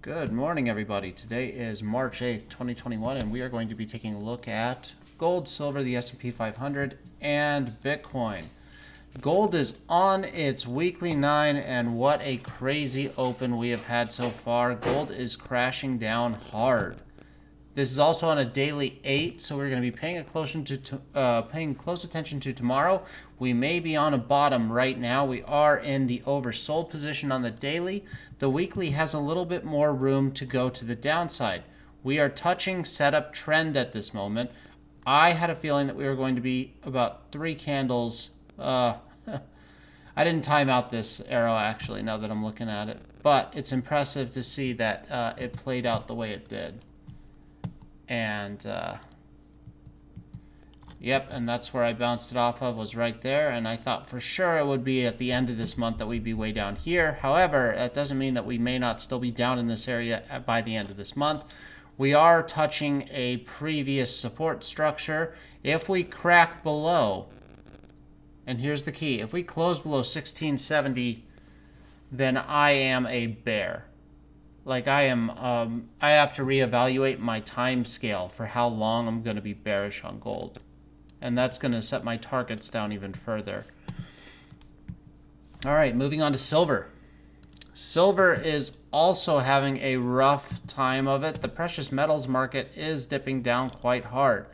Good morning, everybody. Today is March 8th, 2021, and we are going to be taking a look at gold, silver, the S&P 500, and Bitcoin. Gold is on its weekly 9, and what a crazy open we have had so far. Gold is crashing down hard. This is also on a daily 8, so we're going to be paying close attention to tomorrow. We may be on a bottom right now. We are in the oversold position on the daily. The weekly has a little bit more room to go to the downside. We are touching setup trend at this moment. I had a feeling that we were going to be about 3 candles. I didn't time out this arrow, actually, now that I'm looking at it. But it's impressive to see that it played out the way it did. And yep, and that's where I bounced it off of, was right there. And I thought for sure it would be at the end of this month that we'd be way down here. However, that doesn't mean that we may not still be down in this area by the end of this month. We are touching a previous support structure. If we crack below, and here's the key, if we close below 1670, then I am a bear. Like I have to reevaluate my time scale for how long I'm going to be bearish on gold. And that's going to set my targets down even further. All right, moving on to silver. Silver is also having a rough time of it. The precious metals market is dipping down quite hard.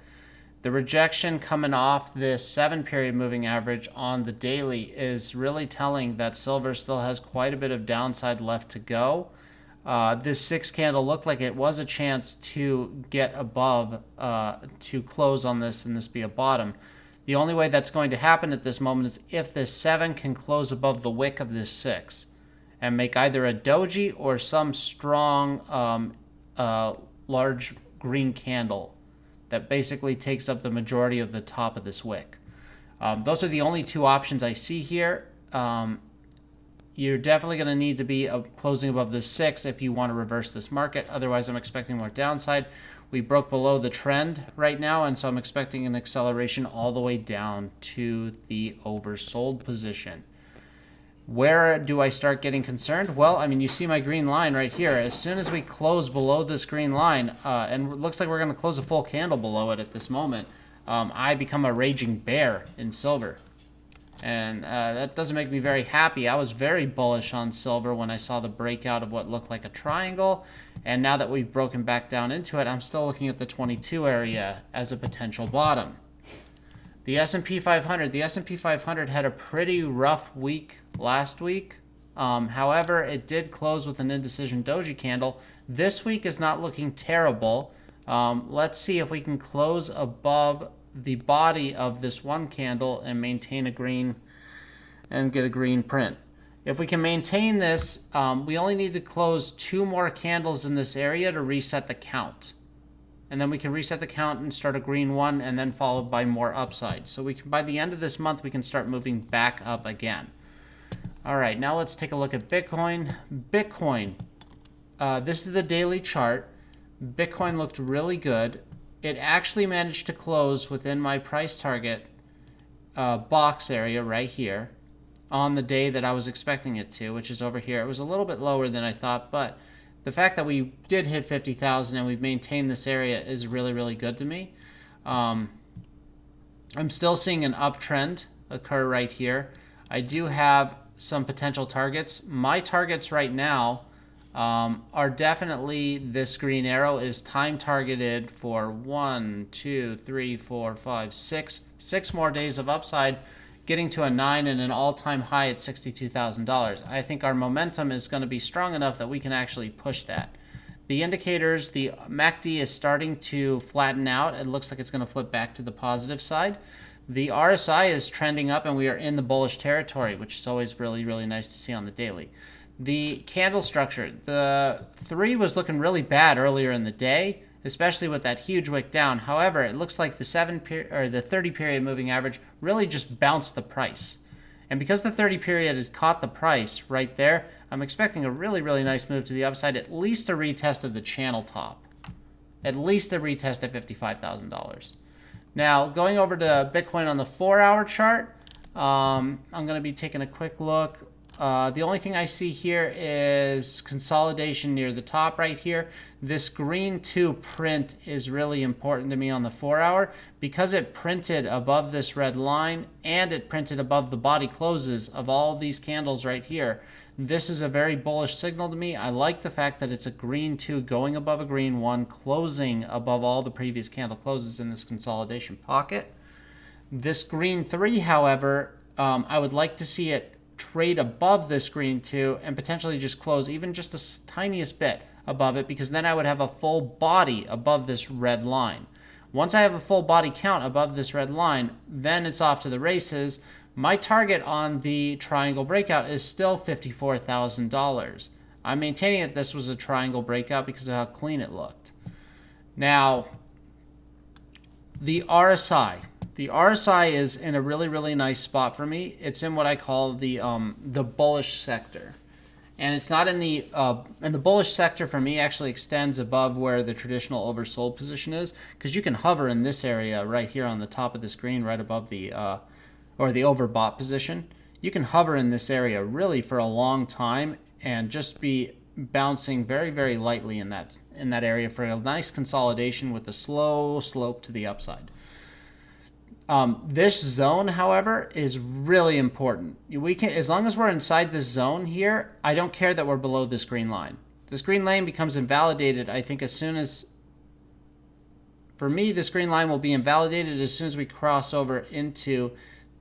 The rejection coming off this 7-period moving average on the daily is really telling that silver still has quite a bit of downside left to go. This 6 candle looked like it was a chance to get above, to close on this and this be a bottom. The only way that's going to happen at this moment is if this 7 can close above the wick of this 6 and make either a doji or some strong large green candle that basically takes up the majority of the top of this wick. Those are the only 2 options I see here. You're definitely going to need to be closing above the 6 if you want to reverse this market. Otherwise, I'm expecting more downside. We broke below the trend right now, and so I'm expecting an acceleration all the way down to the oversold position. Where do I start getting concerned? Well, I mean, you see my green line right here. As soon as we close below this green line, and it looks like we're going to close a full candle below it at this moment, I become a raging bear in silver. And that doesn't make me very happy. I was very bullish on silver when I saw the breakout of what looked like a triangle. And now that we've broken back down into it, I'm still looking at the 22 area as a potential bottom. The S&P 500. The S&P 500 had a pretty rough week last week. However, it did close with an indecision doji candle. This week is not looking terrible. Let's see if we can close above the body of this 1 candle and maintain a green and get a green print. If we can maintain this, we only need to close 2 more candles in this area to reset the count. And then we can reset the count and start a green one, and then followed by more upside. So we can, by the end of this month, we can start moving back up again. All right, now let's take a look at Bitcoin. Bitcoin, this is the daily chart. Bitcoin looked really good. It actually managed to close within my price target box area right here on the day that I was expecting it to, which is over here. It was a little bit lower than I thought, but the fact that we did hit 50,000 and we've maintained this area is really, really good to me. I'm still seeing an uptrend occur right here. I do have some potential targets. My targets right now are definitely this green arrow is time targeted for 1, 2, 3, 4, 5, 6 more days of upside, getting to a 9 and an all-time high at $62,000. I think our momentum is going to be strong enough that we can actually push that. The indicators, the MACD is starting to flatten out. It looks like it's going to flip back to the positive side. The RSI is trending up and we are in the bullish territory, which is always really, really nice to see on the daily. The candle structure, the 3 was looking really bad earlier in the day, especially with that huge wick down. However, it looks like the 30-period moving average really just bounced the price. And because the 30 period has caught the price right there, I'm expecting a really, really nice move to the upside, at least a retest of the channel top. At least a retest at $55,000. Now, going over to Bitcoin on the 4-hour chart, I'm going to be taking a quick look. The only thing I see here is consolidation near the top right here. This green 2 print is really important to me on the 4-hour because it printed above this red line and it printed above the body closes of all these candles right here. This is a very bullish signal to me. I like the fact that it's a green 2 going above a green 1, closing above all the previous candle closes in this consolidation pocket. This green 3, however, I would like to see it trade above this green 2 and potentially just close even just the tiniest bit above it, because then I would have a full body above this red line. Once I have a full body count above this red line, then it's off to the races. My target on the triangle breakout is still $54,000. I'm maintaining that this was a triangle breakout because of how clean it looked. Now, the RSI. The RSI is in a really, really nice spot for me. It's in what I call the bullish sector. And it's not in the bullish sector for me actually extends above where the traditional oversold position is, because you can hover in this area right here on the top of the screen, right above the or the overbought position. You can hover in this area really for a long time and just be bouncing very, very lightly in that area for a nice consolidation with a slow slope to the upside. This zone, however, is really important. We can, as long as we're inside this zone here, I don't care that we're below this green line. This green line becomes invalidated, I think, as soon as, for me, this green line will be invalidated as soon as we cross over into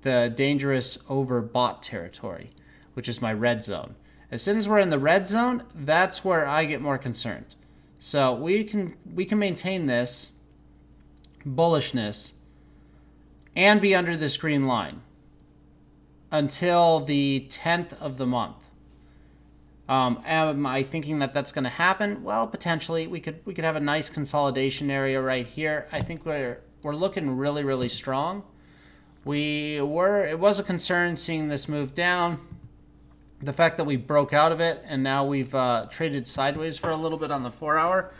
the dangerous overbought territory, which is my red zone. As soon as we're in the red zone, that's where I get more concerned. So we can maintain this bullishness and be under this green line until the 10th of the month. Am I thinking that that's going to happen? Well, potentially. We could have a nice consolidation area right here. I think we're looking really, really strong. It was a concern seeing this move down. The fact that we broke out of it and now we've traded sideways for a little bit on the 4-hour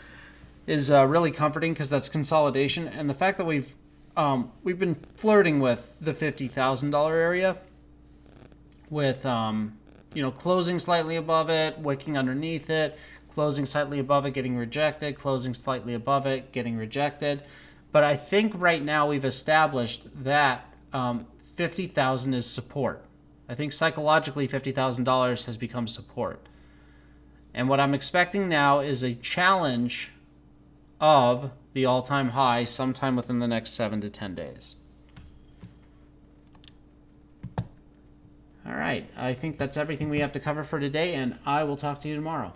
is really comforting, because that's consolidation. And the fact that we've been flirting with the $50,000 area with, closing slightly above it, wicking underneath it, closing slightly above it, getting rejected, closing slightly above it, getting rejected. But I think right now we've established that 50,000 is support. I think psychologically $50,000 has become support. And what I'm expecting now is a challenge of the all-time high sometime within the next 7 to 10 days. All right, I think that's everything we have to cover for today, and I will talk to you tomorrow.